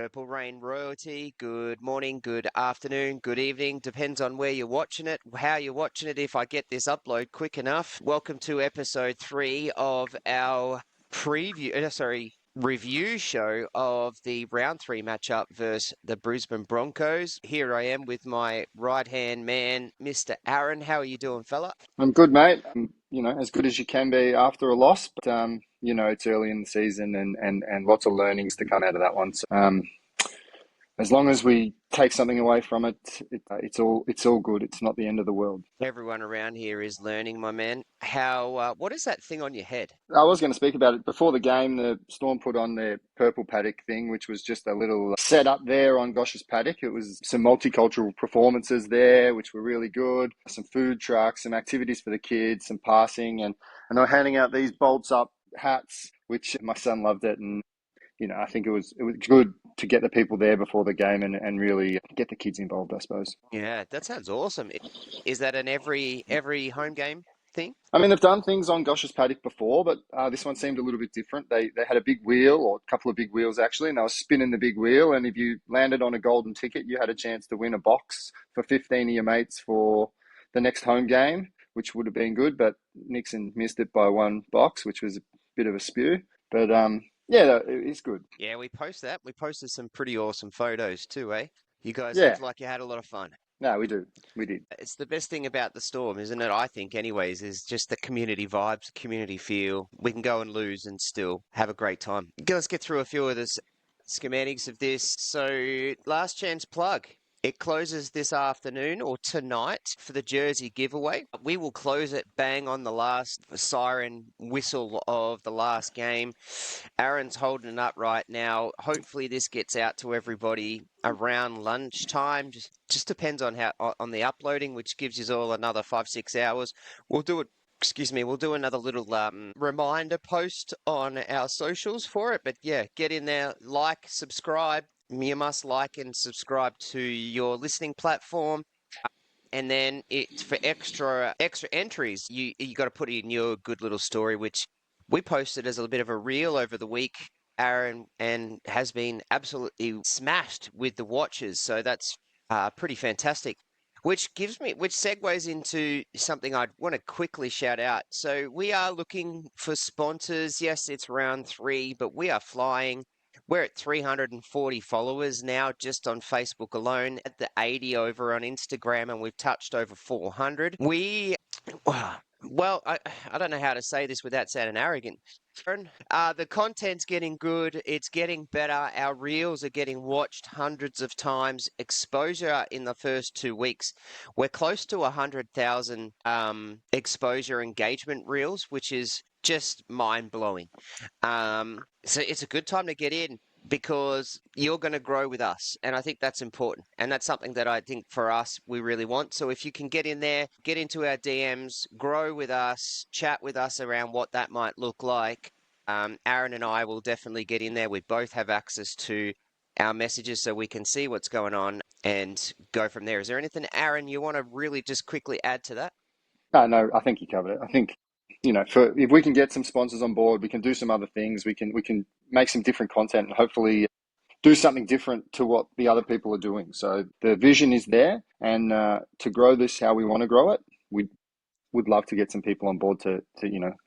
Purple Rain royalty. Good morning, good afternoon, good evening. Depends on where you're watching it, how you're watching it. If I get this upload quick enough. Welcome to episode 3 of our review show of the round 3 matchup versus the Brisbane Broncos. Here I am with my right-hand man, Mr. Aaron. How are you doing, fella? I'm good, mate. As good as you can be after a loss, but it's early in the season and lots of learnings to come out of that one. So, as long as we take something away from it, it's all good. It's not the end of the world. Everyone around here is learning, my man. What is that thing on your head? I was going to speak about it before the game. The Storm put on their purple paddock thing, which was just a little setup there on Gosh's paddock. It was some multicultural performances there, which were really good. Some food trucks, some activities for the kids, some passing, and they were handing out these bolts up hats, which my son loved it. And I think it was good to get the people there before the game and really get the kids involved, I suppose. Yeah, that sounds awesome. Is that an every home game thing? I mean, they've done things on Gosh's paddock before, but this one seemed a little bit different. They had a big wheel, or a couple of big wheels actually, and they were spinning the big wheel. And if you landed on a golden ticket, you had a chance to win a box for 15 of your mates for the next home game, which would have been good. But Nixon missed it by one box, which was a bit of a spew. But yeah, it's good. Yeah, we post that. We posted some pretty awesome photos too, eh? You guys Yeah, looked like you had a lot of fun. no, we do. We did. It's the best thing about the Storm, isn't it? I think, anyways, is just the community vibes, community feel. We can go and lose and still have a great time. Let's get through a few of the schematics of this. So, last chance plug. It closes this afternoon or tonight for the jersey giveaway. We will close it bang on the last siren whistle of the last game. Aaron's holding it up right now. Hopefully this gets out to everybody around lunchtime. Just depends on on the uploading, which gives you all another 5-6 hours. We'll do it. Excuse me, we'll do another little reminder post on our socials for it. But yeah, get in there, like, subscribe. You must like and subscribe to your listening platform. And then for extra entries, you got to put in your good little story, which we posted as a bit of a reel over the week, Aaron, and has been absolutely smashed with the watches. So that's pretty fantastic. Which segues into something I'd want to quickly shout out. So we are looking for sponsors. Yes, it's round 3, but we are flying. We're at 340 followers now just on Facebook alone, at the 80 over on Instagram, and we've touched over 400. Well, I don't know how to say this without sounding arrogant. The content's getting good. It's getting better. Our reels are getting watched hundreds of times. Exposure in the first 2 weeks, we're close to 100,000 exposure engagement reels, which is just mind-blowing. So it's a good time to get in because you're going to grow with us. And I think that's important. And that's something that I think for us, we really want. So if you can get in there, get into our DMs, grow with us, chat with us around what that might look like. Aaron and I will definitely get in there. We both have access to our messages so we can see what's going on and go from there. Is there anything, Aaron, you want to really just quickly add to that? No, I think you covered it. I think, if we can get some sponsors on board, we can do some other things. We can make some different content and hopefully do something different to what the other people are doing. So the vision is there, and to grow this how we want to grow it, we would love to get some people on board to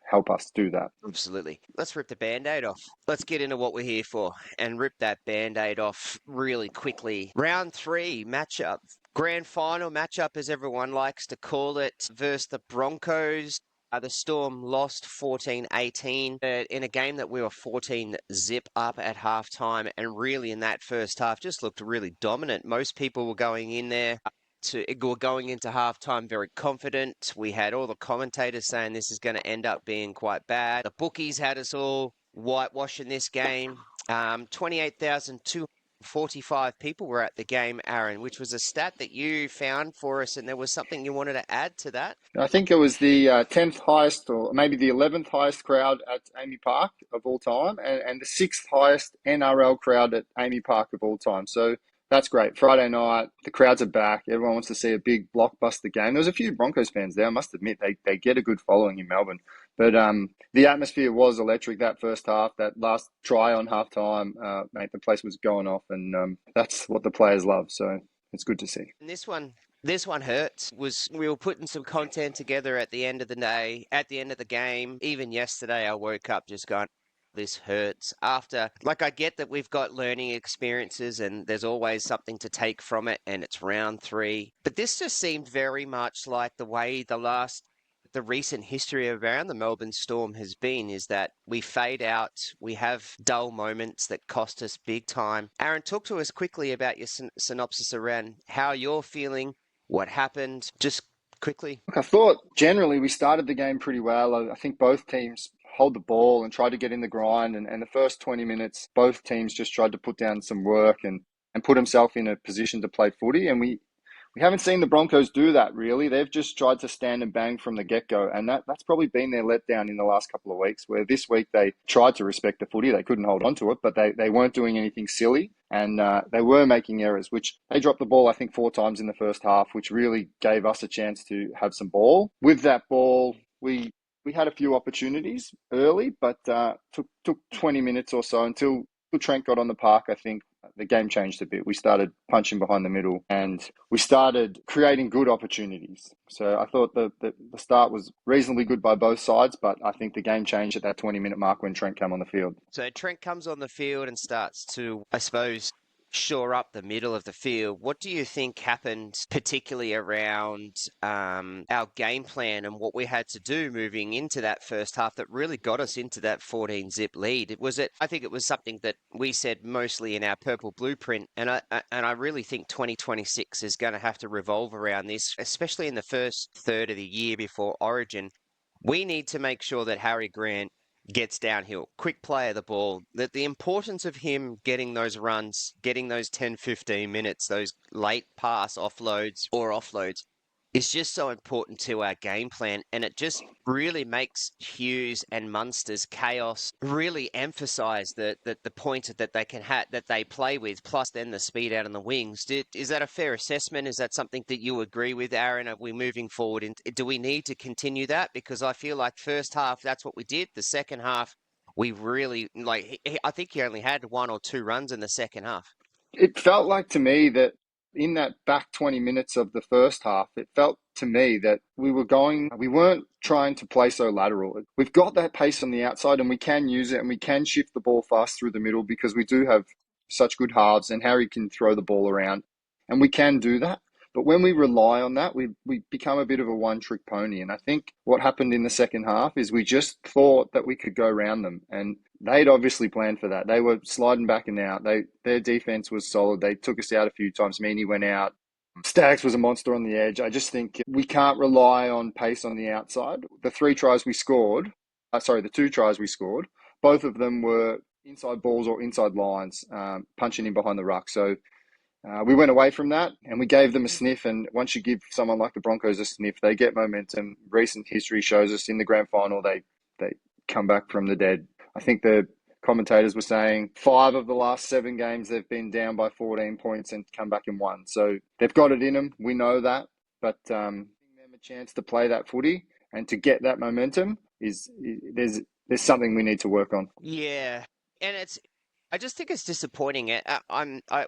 help us do that. Absolutely. Let's rip the Band-Aid off. Let's get into what we're here for and rip that Band-Aid off really quickly. Round 3 matchup. Grand final matchup, as everyone likes to call it, versus the Broncos. The Storm lost 14-18 in a game that we were 14-zip up at halftime, and really in that first half just looked really dominant. Most people were going in there were going into halftime very confident. We had all the commentators saying this is going to end up being quite bad. The bookies had us all whitewashing this game. 28,245 people were at the game, Aaron, which was a stat that you found for us, and there was something you wanted to add to that. I think it was the 10th highest, or maybe the 11th highest crowd at Amy Park of all time, and the 6th highest NRL crowd at Amy Park of all time. So that's great. Friday night, the crowds are back. Everyone wants to see a big blockbuster game. There was a few Broncos fans there. I must admit, they get a good following in Melbourne. But the atmosphere was electric that first half. That last try on half time, mate, the place was going off, and that's what the players love. So it's good to see. And this one hurts. We were putting some content together at the end of the day, at the end of the game. Even yesterday, I woke up just going, this hurts. After, like, I get that we've got learning experiences and there's always something to take from it, and it's round 3. But this just seemed very much like the way the recent history around the Melbourne Storm has been, is that we fade out, we have dull moments that cost us big time. Aaron, talk to us quickly about your synopsis around how you're feeling, what happened, just quickly. Look, I thought generally we started the game pretty well. I think both teams hold the ball and tried to get in the grind. And the first 20 minutes, both teams just tried to put down some work and put themselves in a position to play footy. And we haven't seen the Broncos do that, really. They've just tried to stand and bang from the get-go, and that's probably been their letdown in the last couple of weeks, where this week they tried to respect the footy. They couldn't hold on to it, but they weren't doing anything silly, and they were making errors, which they dropped the ball, I think, 4 times in the first half, which really gave us a chance to have some ball. With that ball, we had a few opportunities early, but took 20 minutes or so until Trent got on the park. I think the game changed a bit. We started punching behind the middle and we started creating good opportunities. So I thought the start was reasonably good by both sides, but I think the game changed at that 20-minute mark when Trent came on the field. So Trent comes on the field and starts to, I suppose, shore up the middle of the field. What do you think happened, particularly around our game plan and what we had to do moving into that first half that really got us into that 14-zip lead? I think it was something that we said mostly in our purple blueprint, and I really think 2026 is going to have to revolve around this, especially in the first third of the year before Origin. We need to make sure that Harry Grant gets downhill, quick play of the ball, that the importance of him getting those runs, getting those 10, 15 minutes, those late pass offloads is just so important to our game plan. And it just really makes Hughes and Munster's chaos really emphasize the point that they can have, that they play with, plus then the speed out on the wings. Is that a fair assessment? Is that something that you agree with, Aaron? Are we moving forward? Do we need to continue that? Because I feel like first half, that's what we did. The second half, we really, I think he only had 1 or 2 runs in the second half. It felt like to me that in that back 20 minutes of the first half, it felt to me that we weren't trying to play so lateral. We've got that pace on the outside and we can use it and we can shift the ball fast through the middle because we do have such good halves and Harry can throw the ball around and we can do that. But when we rely on that, we become a bit of a one-trick pony. And I think what happened in the second half is we just thought that we could go around them. And they'd obviously planned for that. They were sliding back and out. Their defense was solid. They took us out a few times. Meany went out. Staggs was a monster on the edge. I just think we can't rely on pace on the outside. The 2 tries we scored, both of them were inside balls or inside lines, punching in behind the ruck. So we went away from that and we gave them a sniff. And once you give someone like the Broncos a sniff, they get momentum. Recent history shows us in the grand final, they come back from the dead. I think the commentators were saying 5 of the last 7 games, they've been down by 14 points and come back and won. So they've got it in them. We know that. But giving them a chance to play that footy and to get that momentum there's something we need to work on. Yeah. And I just think it's disappointing.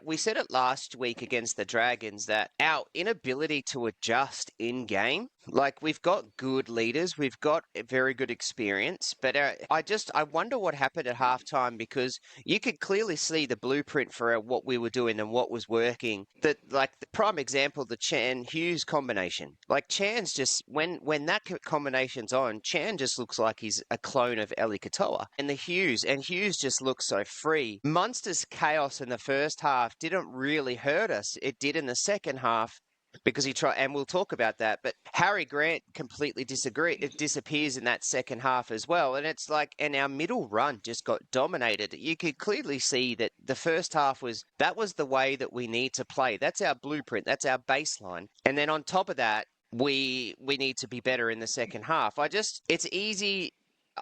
We said it last week against the Dragons that our inability to adjust in game, like we've got good leaders, we've got a very good experience, but I wonder what happened at halftime because you could clearly see the blueprint for what we were doing and what was working. That like the prime example, the Chan Hughes combination. Like Chan's just when that combination's on, Chan just looks like he's a clone of Eli Katoa, and Hughes just looks so free. Munster's chaos in the first half didn't really hurt us. It did in the second half because he tried, and we'll talk about that. But Harry Grant completely disappears in that second half as well. And it's like, and our middle run just got dominated. You could clearly see that the first half was the way that we need to play. That's our blueprint. That's our baseline. And then on top of that, we need to be better in the second half. It's easy.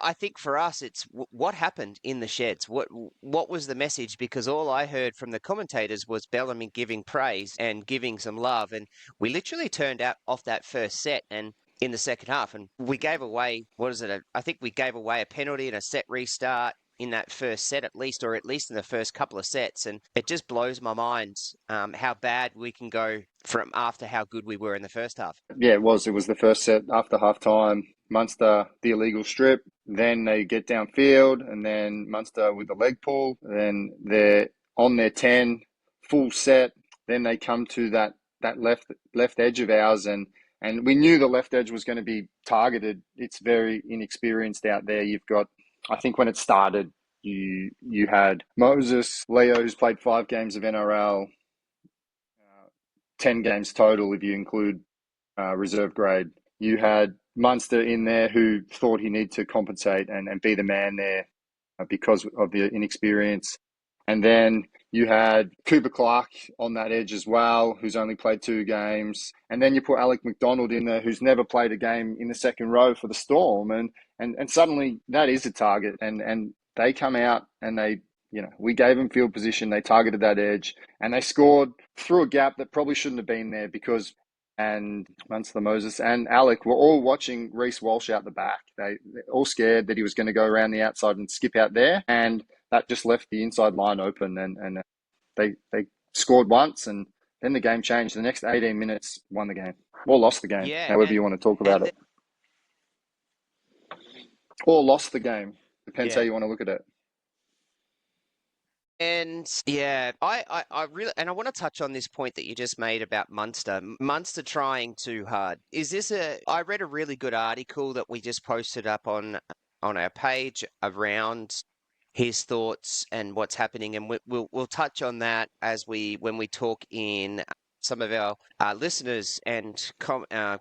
I think for us, it's what happened in the sheds. What was the message? Because all I heard from the commentators was Bellamy giving praise and giving some love, and we literally turned out off that first set. And in the second half. And we gave away, what is it? I think we gave away a penalty and a set restart in that first set at least, or at least in the first couple of sets. And it just blows my mind how bad we can go from after how good we were in the first half. Yeah, it was. It was the first set after half time. Munster, the illegal strip. Then they get downfield, and then Munster with the leg pull. Then they're on their 10, full set. Then they come to that left edge of ours, and we knew the left edge was going to be targeted. It's very inexperienced out there. You've got, I think when it started, you had Moses, Leo, who's played 5 games of NRL, 10 games total if you include reserve grade. You had Munster in there who thought he needed to compensate and be the man there because of the inexperience. And then you had Cooper Clark on that edge as well, who's only played 2 games. And then you put Alec McDonald in there, who's never played a game in the second row for the Storm. And suddenly that is a target. And they come out and we gave them field position. They targeted that edge and they scored through a gap that probably shouldn't have been there because Munster, Moses and Alec were all watching Reece Walsh out the back. They're all scared that he was going to go around the outside and skip out there. And that just left the inside line open and they scored once and then the game changed. The next 18 minutes won the game or lost the game, Yeah, however you want to talk about it. Or lost the game. Depends how you want to look at it. And yeah, I really, and I want to touch on this point that you just made about Munster. Munster trying too hard. I read a really good article that we just posted up on our page around his thoughts and what's happening, and we'll touch on that when we talk in some of our listeners and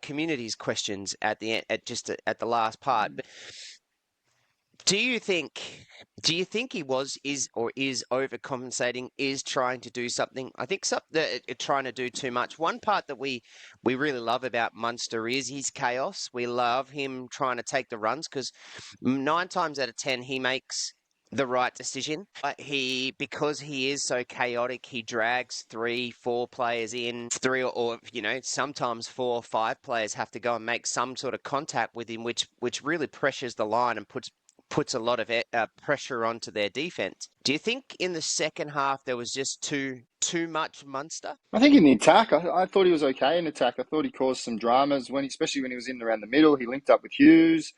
communities questions at the end, at the last part. But do you think he is overcompensating, is trying to do something? I think trying to do too much. One part that we really love about Munster is his chaos. We love him trying to take the runs because 9 times out of 10 he makes the right decision. Because he is so chaotic, he drags 3, 4 players in, or sometimes 4 or 5 players have to go and make some sort of contact with him, which really pressures the line and puts a lot of pressure onto their defense. Do you think in the second half there was just too much Munster? I think in the attack, I thought he was okay in attack. I thought he caused some dramas especially when he was in around the middle. He linked up with Hughes.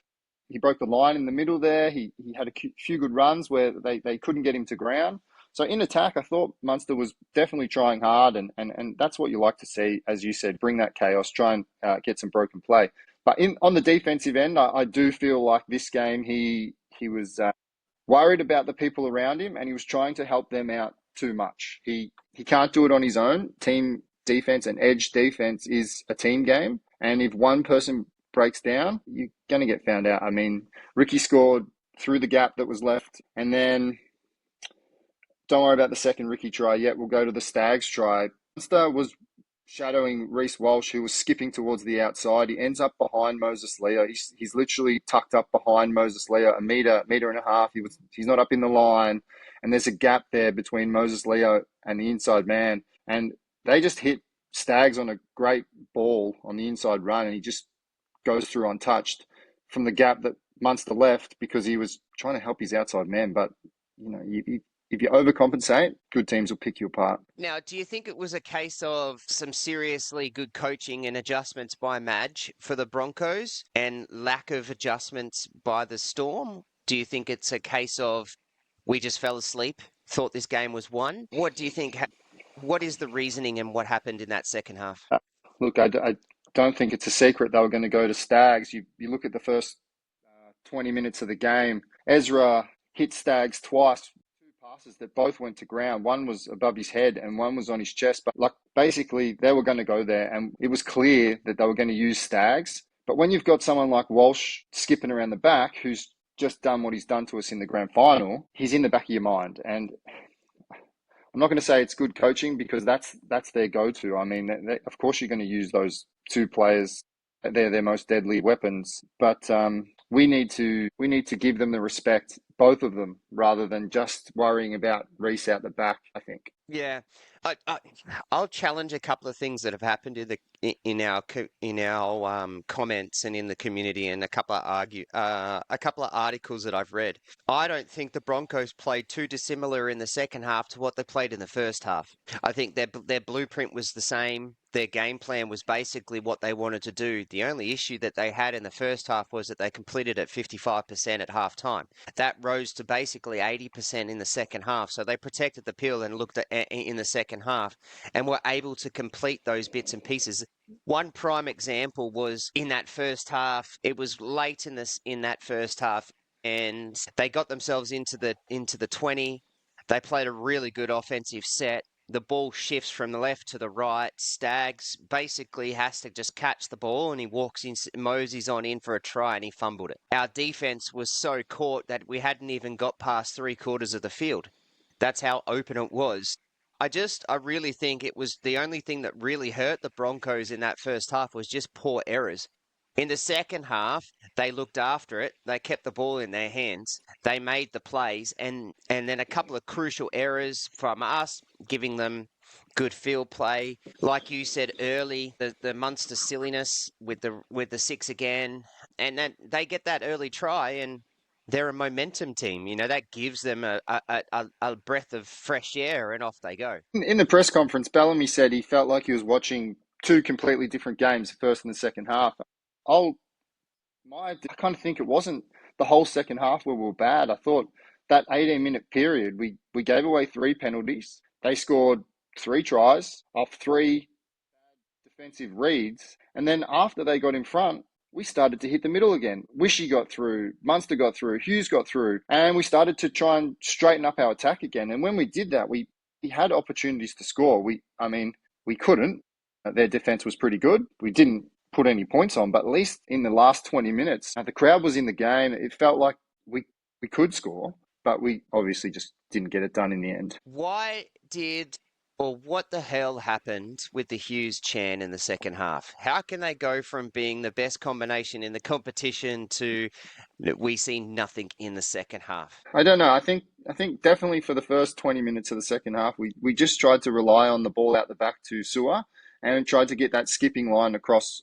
He broke the line in the middle there. He had a few good runs where they couldn't get him to ground. So in attack, I thought Munster was definitely trying hard, and that's what you like to see, as you said, bring that chaos, try and get some broken play. But on the defensive end, I do feel like this game he was worried about the people around him, and he was trying to help them out too much. He can't do it on his own. Team defense and edge defense is a team game, and if one person breaks down, you're going to get found out. I mean, Ricky scored through the gap that was left, and then don't worry about the second Ricky try yet. We'll go to the Stags try. Munster was shadowing Reece Walsh, who was skipping towards the outside. He ends up behind Moses Leo. He's literally tucked up behind Moses Leo, a meter and a half. He's not up in the line, and there's a gap there between Moses Leo and the inside man. And they just hit Stags on a great ball on the inside run, and he just goes through untouched from the gap that Munster left because he was trying to help his outside man. But if you overcompensate, good teams will pick you apart. Now, do you think it was a case of some seriously good coaching and adjustments by Madge for the Broncos and lack of adjustments by the Storm? Do you think it's a case of we just fell asleep, thought this game was won? What do you think? What is the reasoning and what happened in that second half? Look, I don't think it's a secret they were going to go to Stags. You look at the first 20 minutes of the game. Ezra hit Stags twice, 2 passes that both went to ground. One was above his head and one was on his chest. But basically, they were going to go there, and it was clear that they were going to use Stags. But when you've got someone like Walsh skipping around the back, who's just done what he's done to us in the grand final, he's in the back of your mind. And I'm not going to say it's good coaching because that's their go-to. I mean, of course you're going to use those 2 players. They're their most deadly weapons. But we need to give them the respect, both of them, rather than just worrying about Reece out the back, I think. Yeah. I, I'll challenge a couple of things that have happened in our comments and in the community, and a couple of articles that I've read. I don't think the Broncos played too dissimilar in the second half to what they played in the first half. I think their blueprint was the same. Their game plan was basically what they wanted to do. The only issue that they had in the first half was that they completed at 55% at half time. That rose to basically 80% in the second half. So they protected the peel and looked at in the second half and were able to complete those bits and pieces. One prime example was in that first half. It was late in that first half, and they got themselves into the 20. They played a really good offensive set. The ball shifts from the left to the right. Staggs basically has to just catch the ball, and he walks in, moseys on in for a try, and he fumbled it. Our defense was so caught that we hadn't even got past 3/4 of the field. That's how open it was. I really think it was the only thing that really hurt the Broncos in that first half was just poor errors. In the second half, they looked after it. They kept the ball in their hands. They made the plays, and then a couple of crucial errors from us, giving them good field play. Like you said early, the Munster silliness with the six again, and then they get that early try, and they're a momentum team. You know, that gives them a breath of fresh air, and off they go. In the press conference, Bellamy said he felt like he was watching two completely different games, the first and the second half. I'll I kind of think it wasn't the whole second half where we were bad. I thought that 18-minute period, we gave away three penalties. They scored three tries off three defensive reads. And then after they got in front, we started to hit the middle again. Wishy got through, Munster got through, Hughes got through, and we started to try and straighten up our attack again. And when we did that, we had opportunities to score. We couldn't. Their defense was pretty good. We didn't put any points on, but at least in the last 20 minutes, the crowd was in the game. It felt like we could score, but we obviously just didn't get it done in the end. Why did or what the hell happened with the Hughes Chan in the second half? How can they go from being the best combination in the competition to we see nothing in the second half? I don't know. I think definitely for the first 20 minutes of the second half, we just tried to rely on the ball out the back to Sewer and tried to get that skipping line across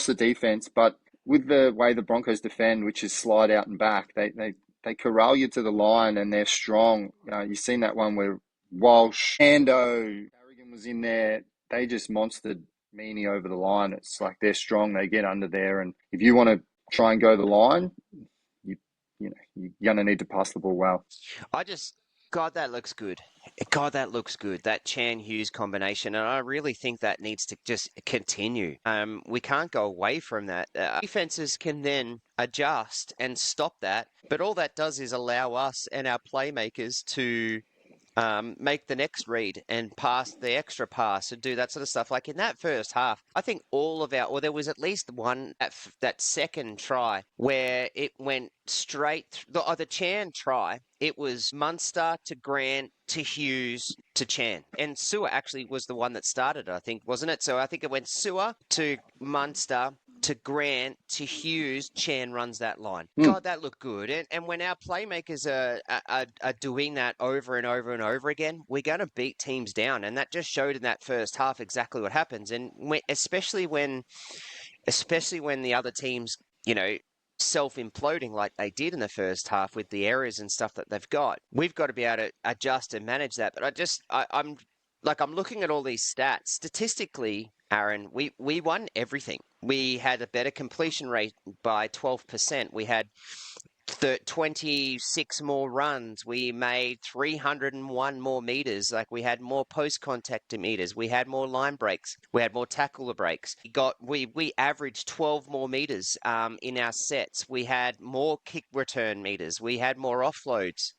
the defense. But with the way the Broncos defend, which is slide out and back, they corral you to the line and they're strong. You've seen that one where Walsh, Ando, Carrigan was in there. They just monstered Meany over the line. It's like they're strong. They get under there, and if you want to try and go the line, you're gonna need to pass the ball well. I just, God, that looks good. God, that looks good. That Chan Hughes combination, and I really think that needs to just continue. We can't go away from that. Defenses can then adjust and stop that, but all that does is allow us and our playmakers to make the next read and pass the extra pass and do that sort of stuff. Like in that first half, I think there was at least one that second try where it went straight, the Chan try, it was Munster to Grant to Hughes to Chan. And Sewer actually was the one that started it, I think, wasn't it? So I think it went Sewer to Munster to Grant to Hughes, Chan runs that line. God, that looked good. And when our playmakers are doing that over and over and over again, we're going to beat teams down. And that just showed in that first half exactly what happens. And especially when the other teams, self-imploding like they did in the first half with the errors and stuff that they've got, we've got to be able to adjust and manage that. But I'm looking at all these stats. Statistically, Aaron, we won everything. We had a better completion rate by 12%. We had 26 more runs. We made 301 more meters. Like we had more post-contact meters. We had more line breaks. We had more tackle breaks. We averaged 12 more meters in our sets. We had more kick return meters. We had more offloads.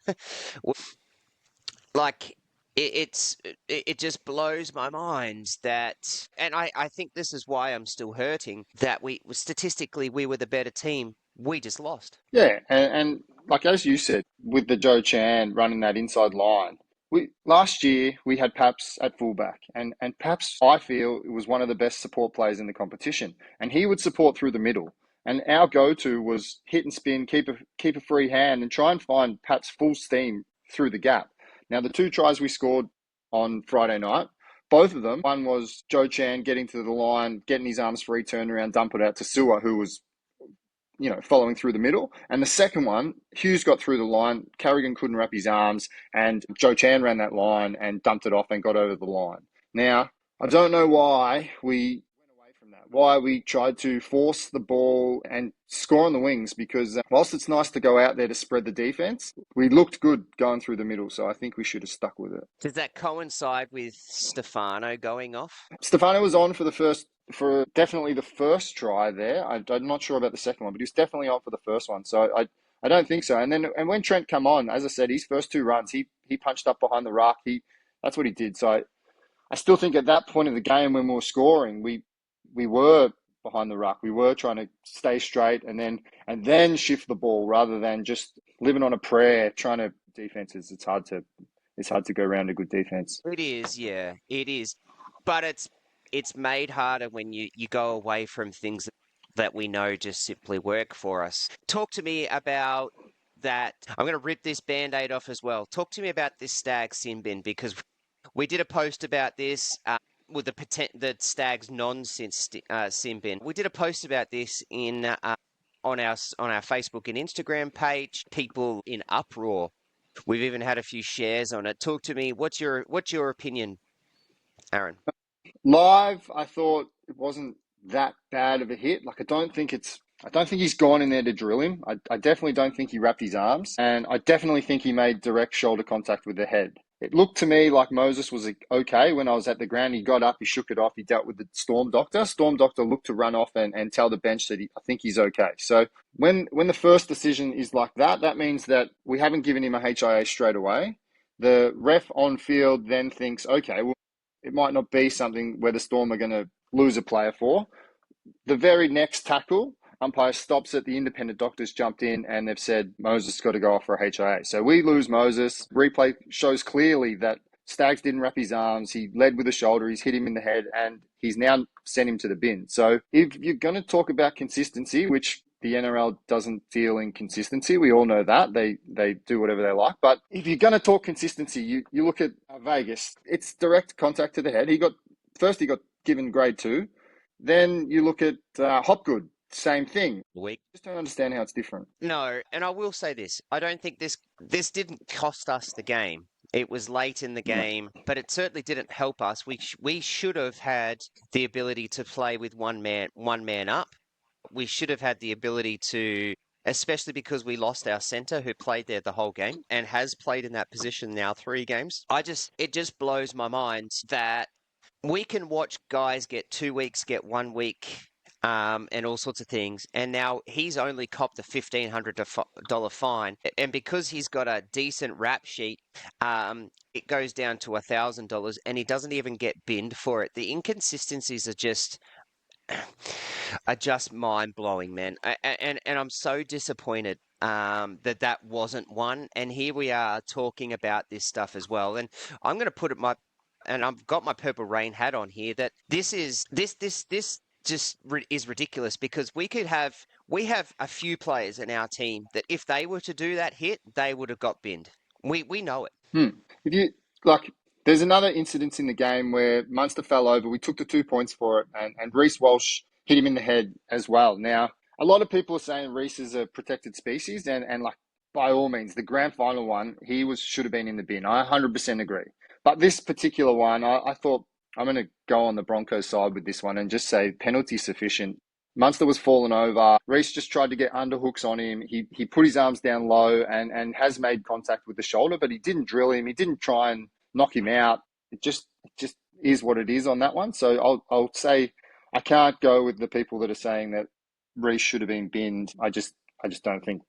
Like it just blows my mind that, and I think this is why I'm still hurting, that statistically we were the better team. We just lost. Yeah, and like as you said, with the Joe Chan running that inside line, last year we had Paps at fullback, and Paps, I feel, was one of the best support players in the competition, and he would support through the middle. And our go-to was hit and spin, keep a free hand, and try and find Paps full steam through the gap. Now, the two tries we scored on Friday night Both of them. One was Joe Chan getting to the line, getting his arms free, turn around, dump it out to Sewer, who was following through the middle. And the second one, Hughes got through the line, Carrigan couldn't wrap his arms, and Joe Chan ran that line and dumped it off and got over the line. Now, I don't know why we went away from that, why we tried to force the ball and score on the wings, because whilst it's nice to go out there to spread the defense, we looked good going through the middle, so I think we should have stuck with it. Does that coincide with Stefano going off? Stefano was on for definitely the first try there. I'm not sure about the second one, but he was definitely on for the first one. So I don't think so. And when Trent come on, as I said, his first two runs, he punched up behind the ruck. That's what he did. So I still think at that point of the game when we were scoring, we were behind the ruck. We were trying to stay straight and then shift the ball rather than just living on a prayer trying to defenses. It's hard to go around a good defense. It is, yeah, it is. But it's made harder when you go away from things that we know just simply work for us. Talk to me about that. I'm going to rip this Band-Aid off as well. Talk to me about this Stag sin bin, because we did a post about this with the Stag's sin bin. We did a post about this on our Facebook and Instagram page. People in uproar. We've even had a few shares on it. Talk to me. What's your opinion, Aaron? Live, I thought it wasn't that bad of a hit. Like, I don't think he's gone in there to drill him. I definitely don't think he wrapped his arms. And I definitely think he made direct shoulder contact with the head. It looked to me like Moses was okay when I was at the ground. He got up, he shook it off, he dealt with the Storm doctor. Storm doctor looked to run off and tell the bench that I think he's okay. So when the first decision is like that, that means that we haven't given him a HIA straight away. The ref on field then thinks, okay, well, it might not be something where the Storm are going to lose a player for. The very next tackle, umpire stops it. The independent doctors jumped in and they've said Moses got to go off for a HIA. So we lose Moses. Replay shows clearly that Staggs didn't wrap his arms. He led with the shoulder. He's hit him in the head and he's now sent him to the bin. So if you're going to talk about consistency, which the NRL doesn't deal in consistency, we all know that. They do whatever they like. But if you're going to talk consistency, you look at Vegas. It's direct contact to the head. He got given grade 2. Then you look at Hopgood, same thing. Weak. Just don't understand how it's different. No, and I will say this. I don't think this didn't cost us the game. It was late in the game, but it certainly didn't help us. We should have had the ability to play with one man up. We should have had the ability to, especially because we lost our centre who played there the whole game and has played in that position now 3 games. It just blows my mind that we can watch guys get 2 weeks, get 1 week, and all sorts of things. And now he's only copped a $1,500 fine. And because he's got a decent rap sheet, it goes down to $1,000 and he doesn't even get binned for it. The inconsistencies are just mind-blowing, man. And I'm so disappointed that wasn't one. And here we are talking about this stuff as well. And I'm going to put it and I've got my Purple Rain hat on here, that this just is ridiculous, because we have a few players in our team that if they were to do that hit, they would have got binned. We know it. If you there's another incident in the game where Munster fell over. We took the 2 points for it, and Reece Walsh hit him in the head as well. Now, a lot of people are saying Reece is a protected species, and like, by all means, the grand final one, he should have been in the bin. I 100% agree. But this particular one, I thought I'm going to go on the Broncos side with this one and just say penalty sufficient. Munster was falling over. Reece just tried to get underhooks on him. He put his arms down low and has made contact with the shoulder, but he didn't drill him. He didn't try and knock him out. It just is what it is on that one. So I'll say I can't go with the people that are saying that Reece should have been binned. I just don't think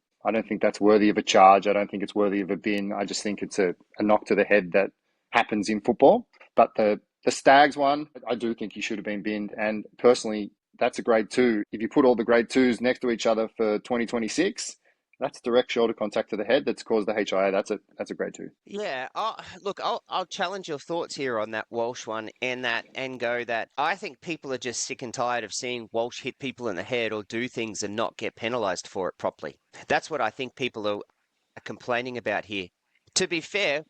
that's worthy of a charge. I don't think it's worthy of a bin. I just think it's a knock to the head that happens in football. But the Stags one, I do think he should have been binned. And personally, that's a grade 2. If you put all the grade 2s next to each other for 2026, that's direct shoulder contact to the head that's caused the HIA. That's a grade 2. Yeah, look, I'll challenge your thoughts here on that Walsh one and go that I think people are just sick and tired of seeing Walsh hit people in the head or do things and not get penalised for it properly. That's what I think people are complaining about here. To be fair,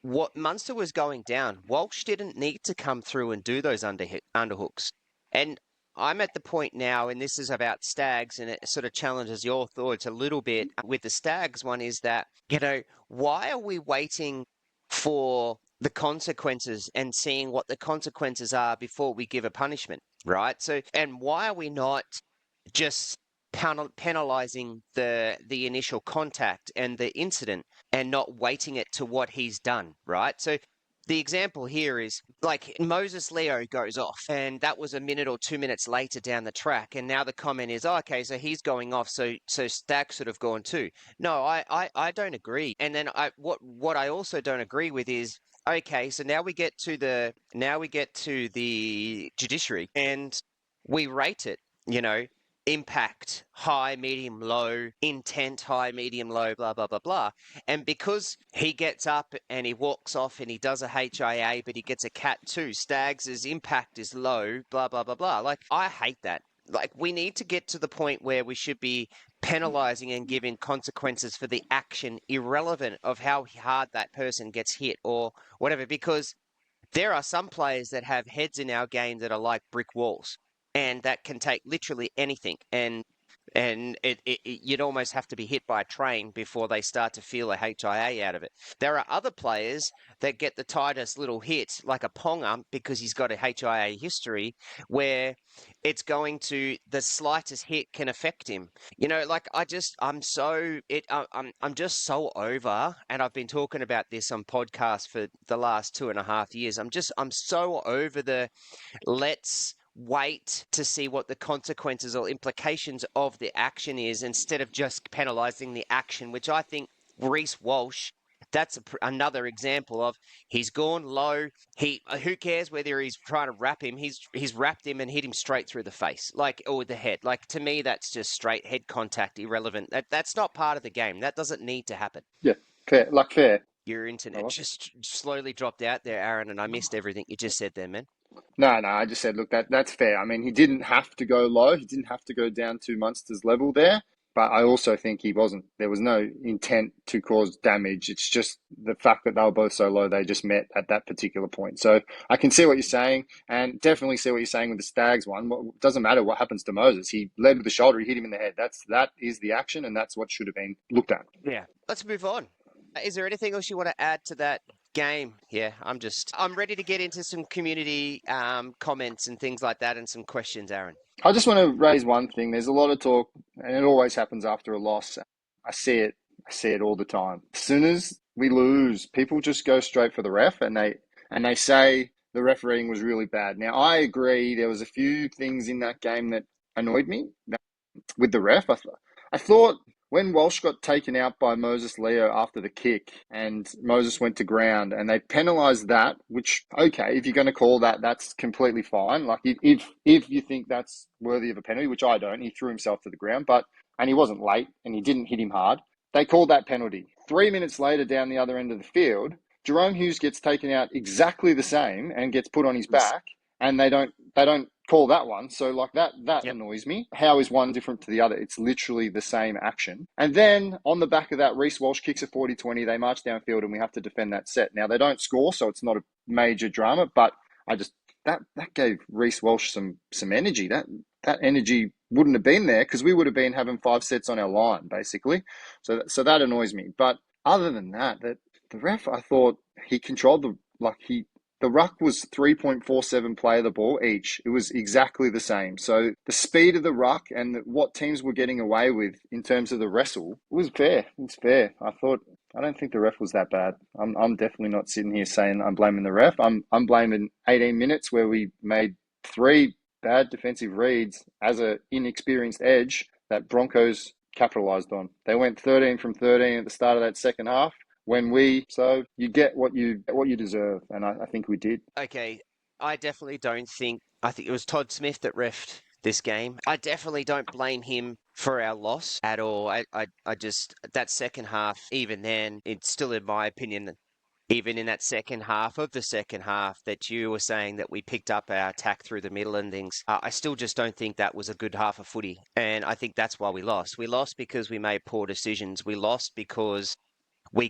what Munster was going down, Walsh didn't need to come through and do those underhooks. And I'm at the point now, and this is about Stags, and it sort of challenges your thoughts a little bit with the Stags one, is that, why are we waiting for the consequences and seeing what the consequences are before we give a punishment, right? So, and why are we not just penalizing the initial contact and the incident and not weighting it to what he's done, right? So the example here is like Moses Leo goes off, and that was a minute or 2 minutes later down the track, and now the comment is, oh, okay, so he's going off, so Stack should have gone too. No, I don't agree. And then what I also don't agree with is, okay, so now we get to the judiciary and we rate it, you know, impact high, medium, low, intent high, medium, low, blah, blah, blah, blah. And because he gets up and he walks off and he does a HIA, but he gets a cat too, Stags' impact is low, blah, blah, blah, blah. Like, I hate that. Like, we need to get to the point where we should be penalizing and giving consequences for the action, irrelevant of how hard that person gets hit or whatever, because there are some players that have heads in our game that are like brick walls, and that can take literally anything. And you'd almost have to be hit by a train before they start to feel a HIA out of it. There are other players that get the tightest little hit, like a Ponga, because he's got a HIA history, where it's going to, the slightest hit can affect him. You know, like I'm just so over, and I've been talking about this on podcasts for the last 2.5 years. I'm so over the let's wait to see what the consequences or implications of the action is instead of just penalising the action, which I think Reece Walsh, that's another example of he's gone low. Who cares whether he's trying to wrap him? He's wrapped him and hit him straight through the face, like, or the head. Like, to me, that's just straight head contact, irrelevant. That's not part of the game. That doesn't need to happen. Yeah, fair. Like fair. Your internet just slowly dropped out there, Aaron, and I missed everything you just said there, man. No. I just said, look, that's fair. I mean, he didn't have to go low. He didn't have to go down to Munster's level there. But I also think he wasn't. There was no intent to cause damage. It's just the fact that they were both so low, they just met at that particular point. So I can see what you're saying, and definitely see what you're saying with the Stags one. It doesn't matter what happens to Moses. He led with the shoulder. He hit him in the head. That is the action, and that's what should have been looked at. Yeah. Let's move on. Is there anything else you want to add to that game? Yeah, I'm ready to get into some community comments and things like that and some questions, Aaron. I just want to raise one thing. There's a lot of talk, and it always happens after a loss. I see it all the time. As soon as we lose, people just go straight for the ref, and they say the refereeing was really bad. Now, I agree. There was a few things in that game that annoyed me with the ref. I thought when Walsh got taken out by Moses Leo after the kick and Moses went to ground and they penalised that, which, okay, if you're going to call that, that's completely fine. Like, if you think that's worthy of a penalty, which I don't, he threw himself to the ground, and he wasn't late and he didn't hit him hard, they called that penalty. 3 minutes later, down the other end of the field, Jerome Hughes gets taken out exactly the same and gets put on his back, and they don't call that one. So like that Yep. annoys me. How is one different to the other? It's literally the same action. And then on the back of that, Reece Walsh kicks a 40-20. They march downfield and we have to defend that set. Now they don't score, so it's not a major drama, but I just that gave Reece Walsh some energy. That energy wouldn't have been there because we would have been having 5 sets on our line, basically. So that annoys me. But other than that the ref, I thought he controlled the ruck was 3.47 play of the ball each. It was exactly the same. So the speed of the ruck and what teams were getting away with in terms of the wrestle was fair. It was fair. I don't think the ref was that bad. I'm definitely not sitting here saying I'm blaming the ref. I'm blaming 18 minutes where we made 3 bad defensive reads as an inexperienced edge that Broncos capitalised on. They went 13 from 13 at the start of that second half. So you get what you deserve, and I think we did. Okay, I think it was Todd Smith that refed this game. I definitely don't blame him for our loss at all. I just, that second half, even then, it's still in my opinion, even in that second half of the second half that you were saying that we picked up our attack through the middle and things, I still just don't think that was a good half of footy. And I think that's why we lost. We lost because we made poor decisions. We lost because we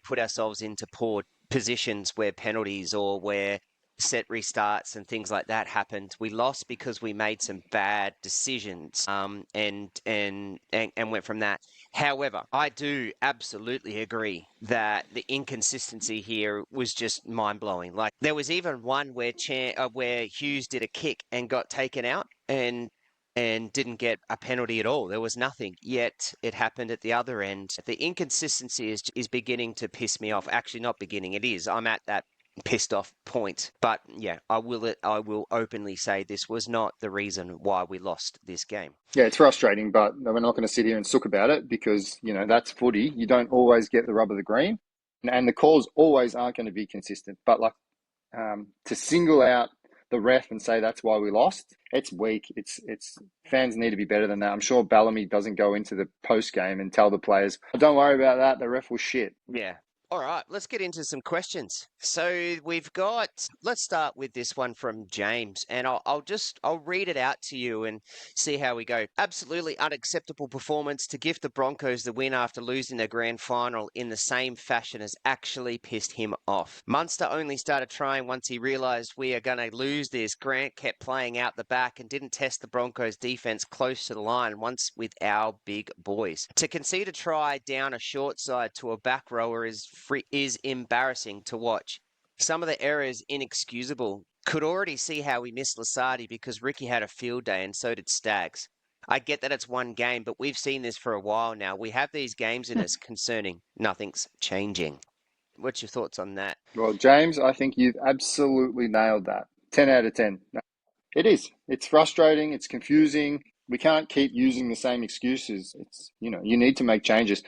put ourselves into poor positions where penalties or where set restarts and things like that happened. We lost because we made some bad decisions, and went from that. However, I do absolutely agree that the inconsistency here was just mind blowing. Like there was even one where Hughes did a kick and got taken out and didn't get a penalty at all. There was nothing. Yet it happened at the other end. The inconsistency is beginning to piss me off. Actually, not beginning. It is. I'm at that pissed off point. But yeah, I will openly say this was not the reason why we lost this game. Yeah, it's frustrating, but we're not going to sit here and sook about it because, that's footy. You don't always get the rub of the green, and the calls always aren't going to be consistent. But to single out the ref and say that's why we lost, it's weak. It's fans need to be better than that. I'm sure Bellamy doesn't go into the post game and tell the players, "Don't worry about that. The ref was shit." Yeah. All right, let's get into some questions. So let's start with this one from James, and I'll read it out to you and see how we go. Absolutely unacceptable performance to give the Broncos the win after losing the grand final in the same fashion has actually pissed him off. Munster only started trying once he realised we are going to lose this. Grant kept playing out the back and didn't test the Broncos defence close to the line once with our big boys. To concede a try down a short side to a back rower is embarrassing to watch. Some of the errors inexcusable. Could already see how we missed Lasardi because Ricky had a field day and so did Stags. I get that it's one game, but we've seen this for a while now. We have these games in us concerning. Nothing's changing. What's your thoughts on that? Well, James, I think you've absolutely nailed that. 10 out of 10. It is. It's frustrating. It's confusing. We can't keep using the same excuses. You need to make changes.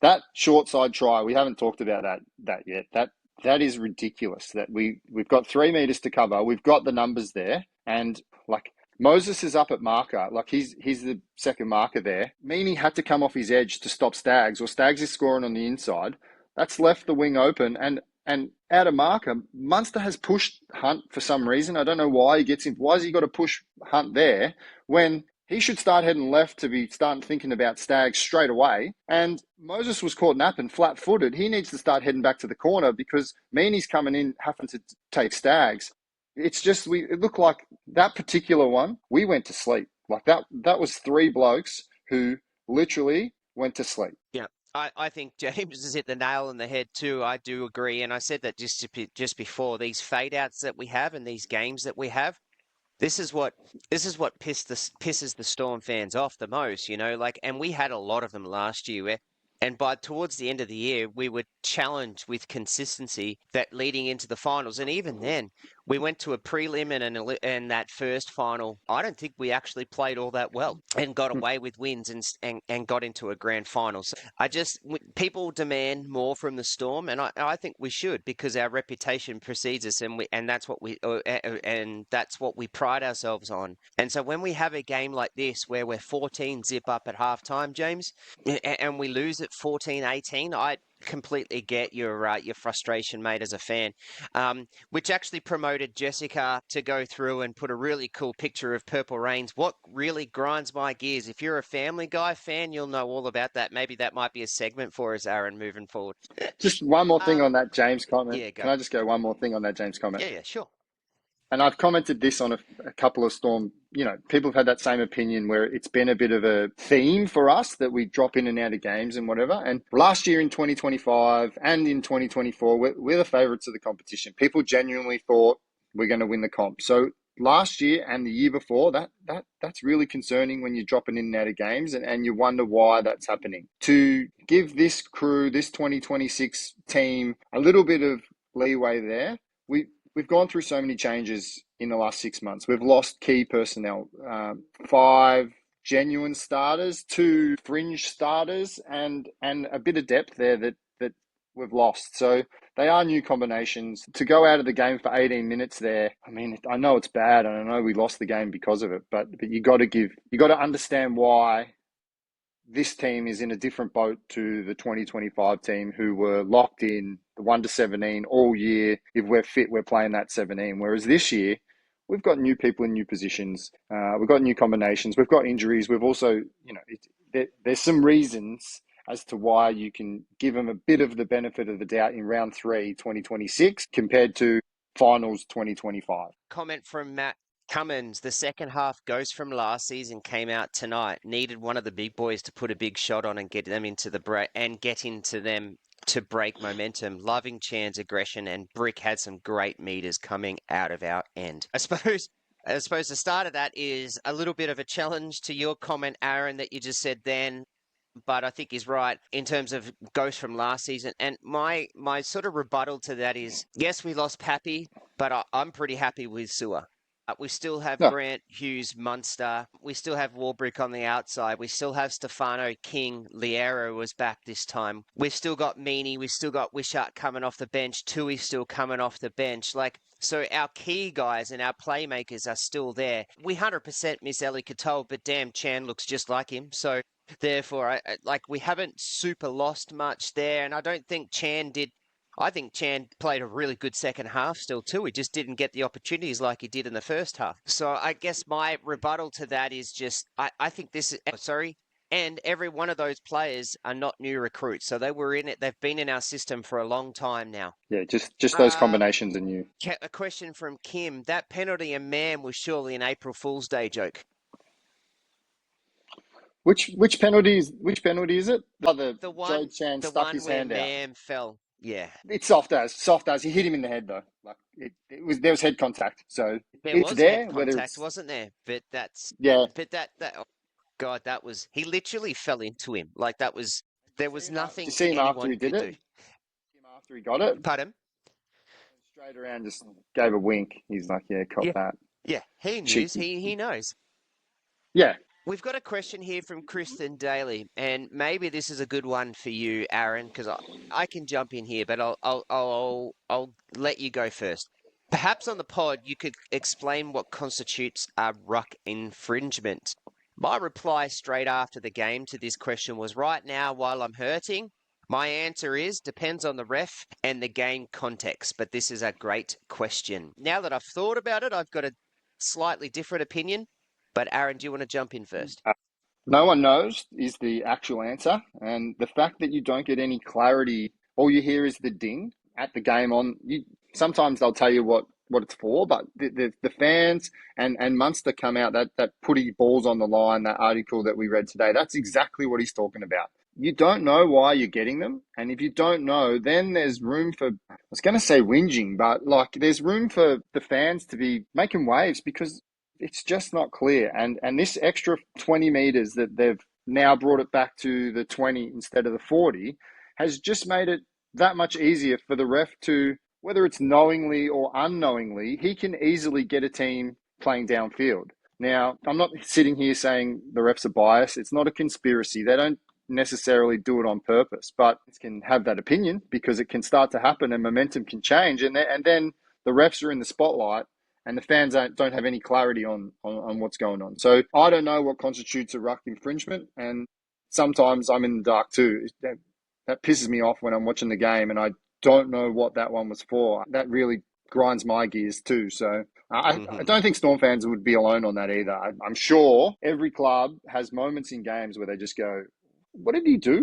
That short side try, we haven't talked about that yet. That is ridiculous. That we've got 3 meters to cover. We've got the numbers there, and like Moses is up at marker. Like he's the second marker there. Meaney had to come off his edge to stop Stags, or Stags is scoring on the inside. That's left the wing open, and out of marker, Munster has pushed Hunt for some reason. I don't know why he gets him. Why has he got to push Hunt there when he should start heading left to be starting thinking about Stags straight away? And Moses was caught napping flat-footed. He needs to start heading back to the corner because Meaney's coming in having to take Stags. It's just it looked like that particular one, we went to sleep. Like that was 3 blokes who literally went to sleep. Yeah. I think James has hit the nail on the head too. I do agree. And I said that just before, these fade outs that we have and these games that we have, this is what pisses the Storm fans off the most, and we had a lot of them last year. And towards the end of the year, we were challenged with consistency that leading into the finals. And even then, we went to a prelim and that first final. I don't think we actually played all that well and got away with wins and got into a grand final. So people demand more from the Storm, and I think we should because our reputation precedes us, and that's what we pride ourselves on. And so when we have a game like this where we're 14 zip up at halftime, James, and we lose at 14-18, I completely get your frustration, mate, as a fan, which actually promoted Jessica to go through and put a really cool picture of Purple Rains. What really grinds my gears, if you're a Family Guy fan, you'll know all about that. Maybe that might be a segment for us, Aaron, moving forward. Just one more thing on that James comment. Yeah, go. Can I just go one more thing on that James comment? Yeah, sure. And I've commented this on a couple of Storm, people have had that same opinion where it's been a bit of a theme for us that we drop in and out of games and whatever. And last year in 2025 and in 2024, we're the favourites of the competition. People genuinely thought we're going to win the comp. So last year and the year before, that's really concerning when you're dropping in and out of games and you wonder why that's happening. To give this crew, this 2026 team, a little bit of leeway there, We've gone through so many changes in the last 6 months. We've lost key personnel, 5 genuine starters, 2 fringe starters, and a bit of depth there that we've lost. So they are new combinations. To go out of the game for 18 minutes there, I mean, I know it's bad, and I know we lost the game because of it, but you got to understand why this team is in a different boat to the 2025 team who were locked in the 1 to 17 all year. If we're fit, we're playing that 17. Whereas this year, we've got new people in new positions. We've got new combinations. We've got injuries. We've also, there's some reasons as to why you can give them a bit of the benefit of the doubt in round 3, 2026, compared to finals 2025. Comment from Matt Cummins. The second half ghost from last season came out tonight. Needed one of the big boys to put a big shot on and get them into the break and get into them to break momentum. Loving Chan's aggression, and Brick had some great meters coming out of our end. I suppose the start of that is a little bit of a challenge to your comment, Aaron, that you just said then. But I think he's right in terms of ghost from last season. And my sort of rebuttal to that is, yes, we lost Pappy, but I'm pretty happy with Sewer. We still have No, Grant, Hughes, Munster. We still have Warbrick on the outside. We still have Stefano, King. Liero was back this time. We've still got Meany. We've still got Wishart coming off the bench. Tui still coming off the bench. So our key guys and our playmakers are still there. We 100% miss Eli Katoa, but damn, Chan looks just like him. So therefore, we haven't super lost much there. And I don't think Chan did. I think Chan played a really good second half still too. He just didn't get the opportunities like he did in the first half. So I guess my rebuttal to that is just, I think this is, sorry, and every one of those players are not new recruits. So they were in it. They've been in our system for a long time now. yeah, just those combinations are new. A question from Kim. That penalty and man was surely an April Fool's Day joke. Which penalty is it? The Joe one, Chan the stuck one his where hand out. man fell. Yeah. It's soft as he hit him in the head though. There was head contact, so There it's was head there. Whether contact, it's wasn't there? But yeah, oh God, that was, he literally fell into him. There was did you nothing see him after anyone he did could it? do. After he got it, Pardon? straight around, just gave a wink. He's like, "Yeah, cop Yeah. that." Yeah. He knows. Cheeky. He knows. Yeah. We've got a question here from Kristen Daly, and maybe this is a good one for you, Aaron, because I can jump in here, but I'll let you go first. Perhaps on the pod you could explain what constitutes a ruck infringement. My reply straight after the game to this question was, right now while I'm hurting, my answer is depends on the ref and the game context, but this is a great question. Now that I've thought about it, I've got a slightly different opinion. But Aaron, do you want to jump in first? No one knows is the actual answer, and the fact that you don't get any clarity, all you hear is the ding at the game on. You sometimes they'll tell you what it's for, but the fans and Munster come out that putty balls on the line, that article that we read today. That's exactly what he's talking about. You don't know why you're getting them, and if you don't know, then there's room for, I was going to say whinging, but there's room for the fans to be making waves because it's just not clear. And this extra 20 meters that they've now brought it back to the 20 instead of the 40 has just made it that much easier for the ref to, whether it's knowingly or unknowingly, he can easily get a team playing downfield. Now, I'm not sitting here saying the refs are biased. It's not a conspiracy. They don't necessarily do it on purpose, but it can have that opinion because it can start to happen and momentum can change. And then the refs are in the spotlight and the fans don't have any clarity on what's going on. So I don't know what constitutes a ruck infringement, and sometimes I'm in the dark too. That pisses me off when I'm watching the game and I don't know what that one was for. That really grinds my gears too. So I don't think Storm fans would be alone on that either. I'm sure every club has moments in games where they just go, "What did he do?"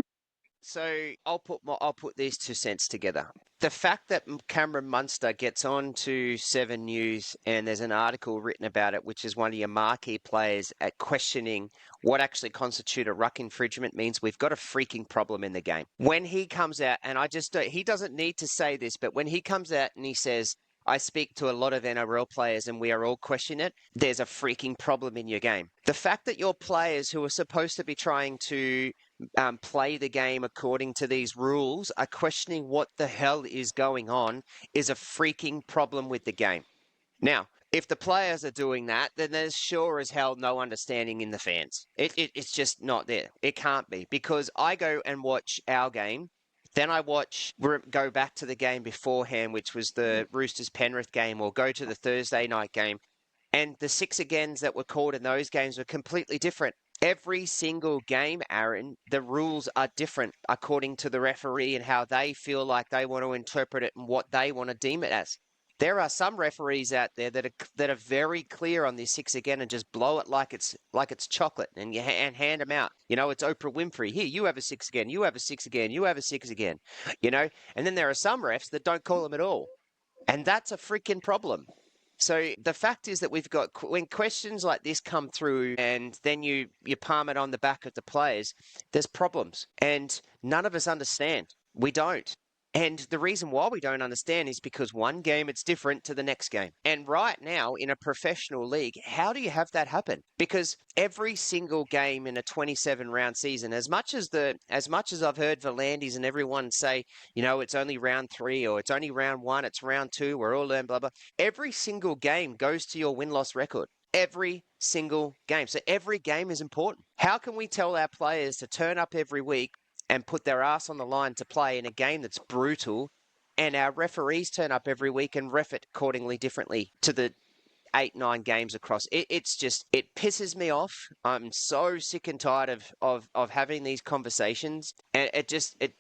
So I'll put these 2 cents together. The fact that Cameron Munster gets on to 7 News and there's an article written about it, which is one of your marquee players at questioning what actually constitute a ruck infringement, means we've got a freaking problem in the game. When he comes out, and he doesn't need to say this, but when he comes out and he says, I speak to a lot of NRL players and we are all questioning it, there's a freaking problem in your game. The fact that your players who are supposed to be trying to play the game according to these rules are questioning what the hell is going on is a freaking problem with the game. Now, if the players are doing that, then there's sure as hell no understanding in the fans. It's just not there. It can't be, because I go and watch our game. Then I go back to the game beforehand, which was the Roosters Penrith game, or go to the Thursday night game. And the 6 agains that were called in those games were completely different. Every single game, Aaron, the rules are different according to the referee and how they feel like they want to interpret it and what they want to deem it as. There are some referees out there that are very clear on this six again and just blow it like it's chocolate and and hand them out. It's Oprah Winfrey. Here, you have a six again. You have a six again. You have a six again. And then there are some refs that don't call them at all. And that's a freaking problem. So the fact is that we've got when questions like this come through and then you palm it on the back of the players, there's problems and none of us understand. We don't. And the reason why we don't understand is because one game it's different to the next game. And right now in a professional league, how do you have that happen? Because every single game in a 27 round season, as much as I've heard Volandis and everyone say, it's only round 3 or it's only round 1, it's round 2, we're all learning blah blah. Every single game goes to your win-loss record. Every single game. So every game is important. How can we tell our players to turn up every week and put their ass on the line to play in a game that's brutal, and our referees turn up every week and ref it accordingly differently to the 8, 9 games across? It pisses me off. I'm so sick and tired of having these conversations. And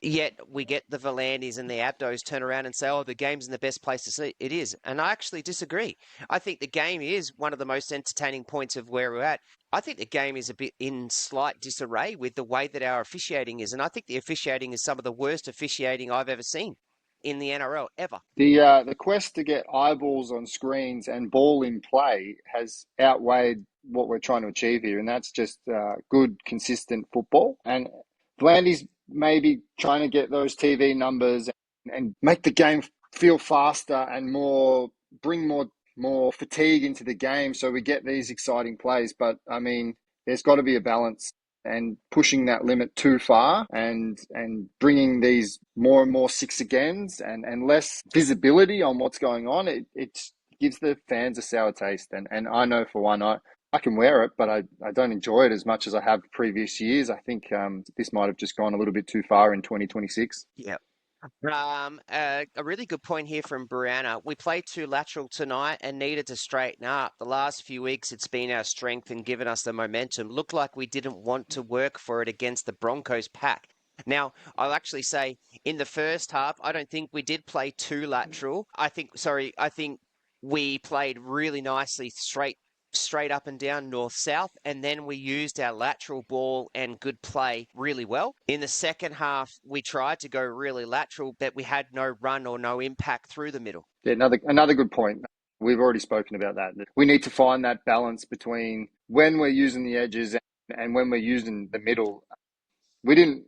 yet we get the Volandis and the Abdos turn around and say, oh, the game's in the best place to see. It is. And I actually disagree. I think the game is one of the most entertaining points of where we're at. I think the game is a bit in slight disarray with the way that our officiating is. And I think the officiating is some of the worst officiating I've ever seen in the NRL ever. The quest to get eyeballs on screens and ball in play has outweighed what we're trying to achieve here, and that's just good, consistent football. And Vlandy's maybe trying to get those TV numbers and make the game feel faster and bring more fatigue into the game, so we get these exciting plays. But I mean, there's got to be a balance, and pushing that limit too far and bringing these more and more six agains and less visibility on what's going on, it gives the fans a sour taste. And I know for one, I can wear it, but I don't enjoy it as much as I have previous years. I think this might have just gone a little bit too far in 2026. Yeah. A really good point here from Brianna. We played too lateral tonight and needed to straighten up. The last few weeks, it's been our strength and given us the momentum. Looked like we didn't want to work for it against the Broncos pack. Now, I'll actually say in the first half, I don't think we did play too lateral. I think we played really nicely straight up and down north-south, and then we used our lateral ball and good play really well. In the second half, we tried to go really lateral, but we had no run or no impact through the middle. Yeah, another good point. We've already spoken about that. We need to find that balance between when we're using the edges and when we're using the middle. We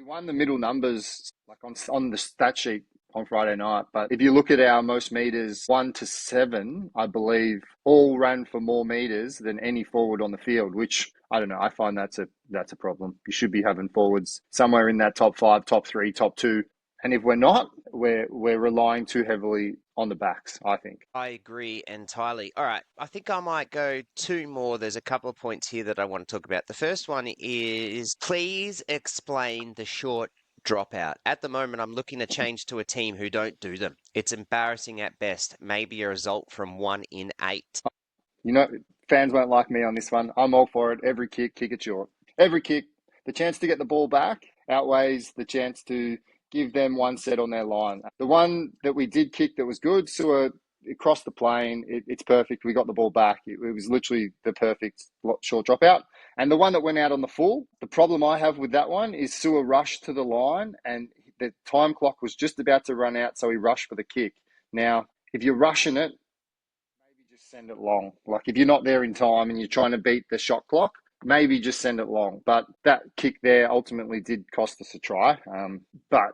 won the middle numbers like on the stat sheet on Friday night. But if you look at our most meters, 1 to 7, I believe, all ran for more meters than any forward on the field, which I don't know. I find that's a problem. You should be having forwards somewhere in that top 5, top 3, top 2. And if we're not, we're relying too heavily on the backs, I think. I agree entirely. All right, I think I might go 2 more. There's a couple of points here that I want to talk about. The first one is please explain the short dropout. At the moment, I'm looking to change to a team who don't do them. It's embarrassing at best. Maybe a result from 1 in 8. Fans won't like me on this one. I'm all for it. Every kick it short. Every kick, the chance to get the ball back outweighs the chance to give them one set on their line. The one that we did kick that was good, Sewer crossed the plane. It's perfect. We got the ball back. It was literally the perfect short dropout. And the one that went out on the full, the problem I have with that one is Sewer rushed to the line and the time clock was just about to run out, so he rushed for the kick. Now, if you're rushing it, maybe just send it long. Like if you're not there in time and you're trying to beat the shot clock, maybe just send it long. But that kick there ultimately did cost us a try. But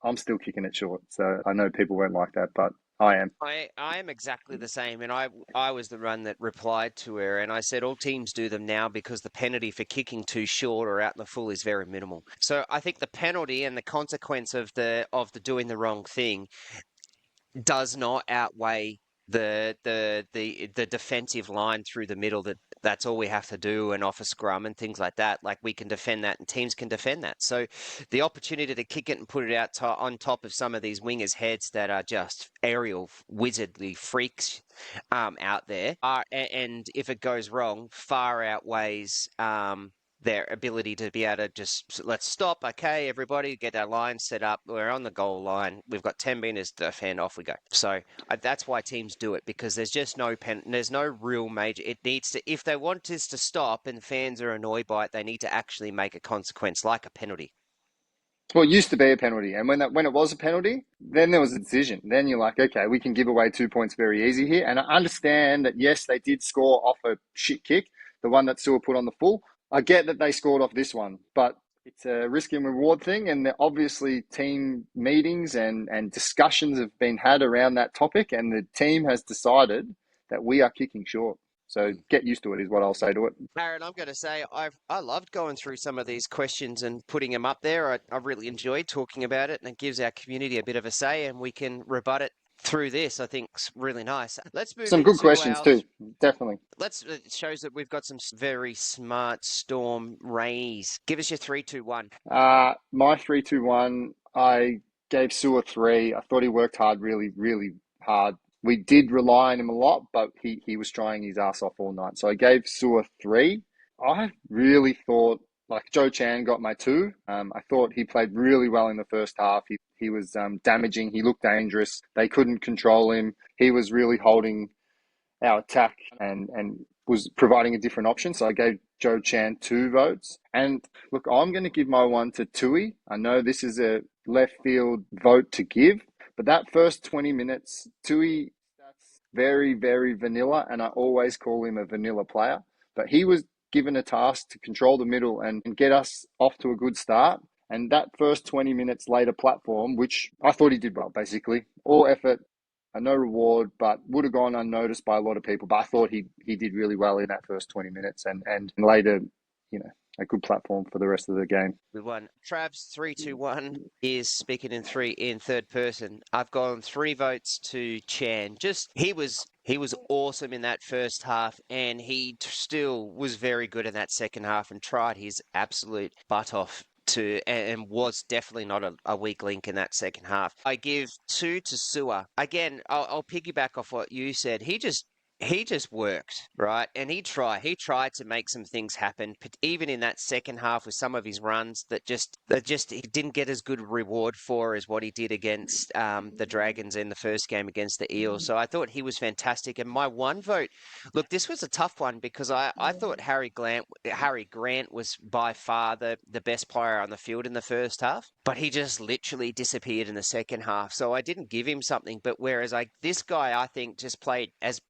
I'm still kicking it short. So I know people won't like that, but I am. I am exactly the same, and I was the one that replied to her, and I said all teams do them now because the penalty for kicking too short or out in the full is very minimal. So I think the penalty and the consequence of the doing the wrong thing does not outweigh the defensive line through the middle. That's all we have to do, and off a scrum and things like that. Like we can defend that, and teams can defend that. So the opportunity to kick it and put it out on top of some of these wingers' heads that are just aerial wizardly freaks out there, and if it goes wrong, far outweighs their ability to be able to just, let's stop, okay, everybody, get our line set up. We're on the goal line. We've got 10 meters to defend. Off we go. So that's why teams do it, because there's just there's no real major. It needs to, if they want this to stop and fans are annoyed by it, they need to actually make a consequence, like a penalty. Well, it used to be a penalty, and when it was a penalty, then there was a decision. Then you're like, okay, we can give away 2 points very easy here. And I understand that, yes, they did score off a shit kick, the one that Sewer put on the full. I get that they scored off this one, but it's a risk and reward thing, and obviously team meetings and discussions have been had around that topic, and the team has decided that we are kicking short. So get used to it, is what I'll say to it. Aaron, I'm going to say I loved going through some of these questions and putting them up there. I really enjoyed talking about it, and it gives our community a bit of a say, and we can rebut it through this. I think it's really nice. Let's move Some good into questions our. too, definitely. It shows that we've got some very smart Storm rays. Give us your 3-2-1. My 3-2-1, I gave Sewer 3. I thought he worked hard, really, really hard. We did rely on him a lot, but he was trying his ass off all night. So I gave Sewer 3. I really thought, like, Joe Chan got my 2. I thought he played really well in the first half. He was damaging. He looked dangerous. They couldn't control him. He was really holding our attack and was providing a different option. So I gave Joe Chan 2 votes. And look, I'm going to give my one to Tui. I know this is a left field vote to give, but that first 20 minutes, Tui, that's very, very vanilla. And I always call him a vanilla player. But he was given a task to control the middle and get us off to a good start. And that first 20 minutes later platform, which I thought he did well, basically. All effort, no reward, but would have gone unnoticed by a lot of people. But I thought he did really well in that first 20 minutes and later, a good platform for the rest of the game. We won. Trav's 3-2-1 is speaking in third person. I've gone 3 votes to Chan. He was awesome in that first half, and he still was very good in that second half and tried his absolute butt off and was definitely not a weak link in that second half. I give 2 to Sewer. Again, I'll piggyback off what you said. He just worked, right? And he tried to make some things happen, even in that second half with some of his runs that he didn't get as good reward for as what he did against the Dragons in the first game against the Eels. So I thought he was fantastic. And my one vote, look, this was a tough one because I thought Harry Grant was by far the best player on the field in the first half, but he just literally disappeared in the second half. So I didn't give him something, but whereas this guy, I think, just played as,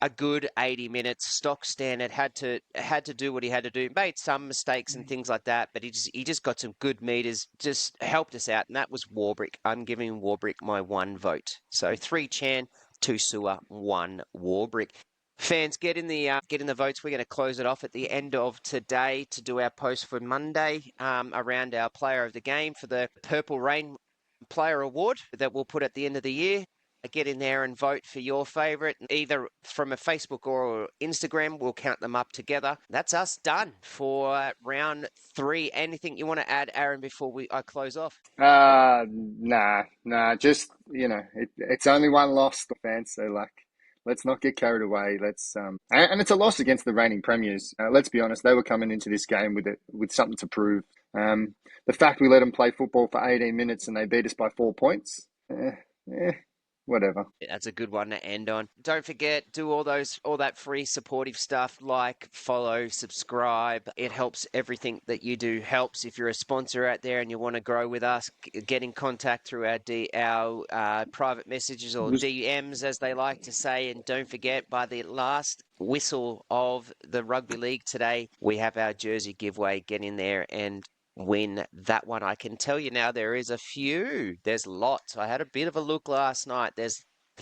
a good 80 minutes, stock standard, had to do what he had to do, made some mistakes and things like that, but he just got some good meters, just helped us out, and that was Warbrick. I'm giving Warbrick my 1 vote. So 3 Chan, 2 Sewer, 1 Warbrick. Fans, get in the votes. We're going to close it off at the end of today to do our post for Monday around our player of the game for the Purple Rain Player Award that we'll put at the end of the year. Get in there and vote for your favourite, either from a Facebook or Instagram. We'll count them up together. That's us done for round 3. Anything you want to add, Aaron, before I close off? Nah. Just, it's only one loss, the fans. So, like, let's not get carried away. And it's a loss against the reigning premiers. Let's be honest, they were coming into this game with something to prove. The fact we let them play football for 18 minutes and they beat us by 4 points, whatever. That's a good one to end on. Don't forget, do all that free supportive stuff, like, follow, subscribe. It helps. Everything that you do helps. If you're a sponsor out there and you want to grow with us, get in contact through our private messages, or DMs as they like to say. And don't forget, by the last whistle of the rugby league today, we have our jersey giveaway. Get in there and win that one. I can tell you now, there's lots. I had a bit of a look last night.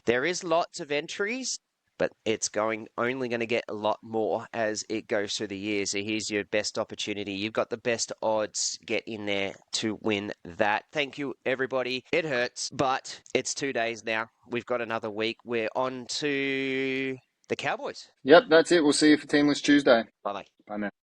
There is lots of entries, but it's only going to get a lot more as it goes through the year. So here's your best opportunity. You've got the best odds. Get in there to win that. Thank you, everybody. It hurts, but it's 2 days now. We've got another week. We're on to the Cowboys. Yep, that's it. We'll see you for Teamless Tuesday. Bye-bye. Bye, man.